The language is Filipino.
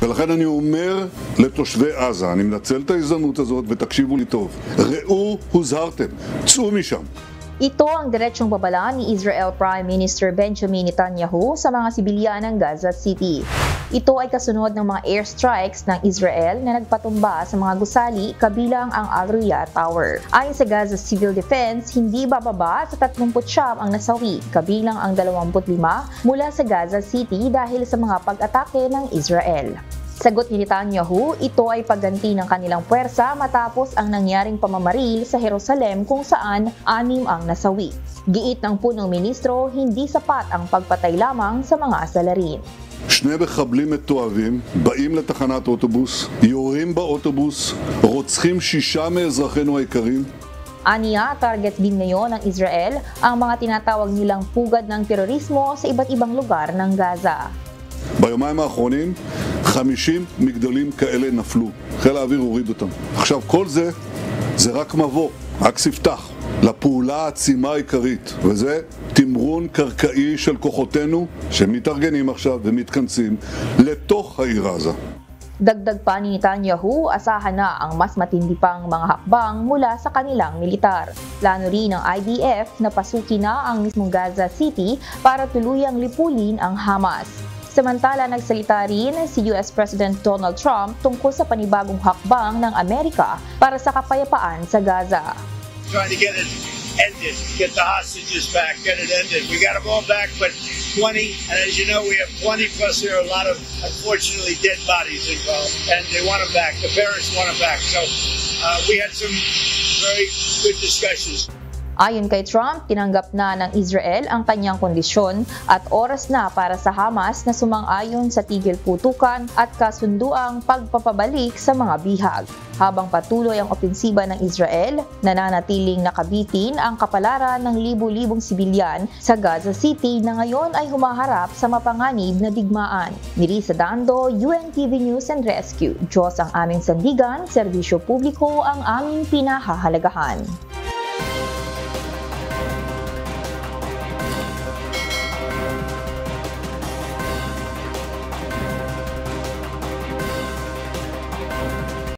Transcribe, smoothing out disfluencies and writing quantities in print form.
ולכן אני אומר לתושבי עזה, אני מנצל את ההזדמנות הזאת ותקשיבו לי טוב, ראו הוזהרתם, צאו משם. Ito ang diretsyong babala ni Israel Prime Minister Benjamin Netanyahu sa mga sibilyan ng Gaza City. Ito ay kasunod ng mga airstrikes ng Israel na nagpatumba sa mga gusali kabilang ang Al-Ruya Tower. Ayon sa Gaza Civil Defense, hindi bababa sa 39 ang nasawi, kabilang ang 25 mula sa Gaza City dahil sa mga pag-atake ng Israel. Sagot ni Netanyahu, ito ay pagganti ng kanilang puwersa matapos ang nangyaring pamamaril sa Jerusalem kung saan 6 ang nasawi. Giit ng punong ministro, hindi sapat ang pagpatay lamang sa mga asalarin. שני מחבלים מתועבים באים לתחנת אוטובוס, יורים באוטובוס, רוצחים 6 מאזרחינו היקרים. Aniya, target din ngayon ng Israel ang mga tinatawag nilang pugad ng terorismo sa iba't ibang lugar ng Gaza. ביומיים האחרונים 50 מגדלים כאלה נפלו, חיל האוויר הוריד אותם. עכשיו כל זה רק מבוא, רק ספתח לפעולה העצימה העיקרית, וזה תמרון קרקעי של כוחותינו שמתארגנים עכשיו ומתכנסים לתוך העיר עזה. Dagdag pa ni Netanyahu, asahan na ang mas matindi pang mga hakbang mula sa kanilang militar. Plano rin ng IDF na pasukin na ang mismong Gaza City para tuluyang lipulin ang Hamas. Samantala, nagsalita rin si US President Donald Trump tungkol sa panibagong hakbang ng Amerika para sa kapayapaan sa Gaza. Trying to get it ended, get the hostages back, get it ended. We got them all back, but 20, and as you know, we have 20 plus there are a lot of, unfortunately, dead bodies involved, and they want them back. The parents want them back. So we had some very good discussions. Ayon kay Trump, tinanggap na ng Israel ang kanyang kondisyon at oras na para sa Hamas na sumang-ayon sa tigil putukan at kasunduang pagpapabalik sa mga bihag. Habang patuloy ang opensiba ng Israel, nananatiling nakabitin ang kapalaran ng libu-libong sibilyan sa Gaza City na ngayon ay humaharap sa mapanganib na digmaan. Nirisa Dando, UNTV News and Rescue. Diyos ang aming sandigan, serbisyo publiko ang aming pinahahalagahan.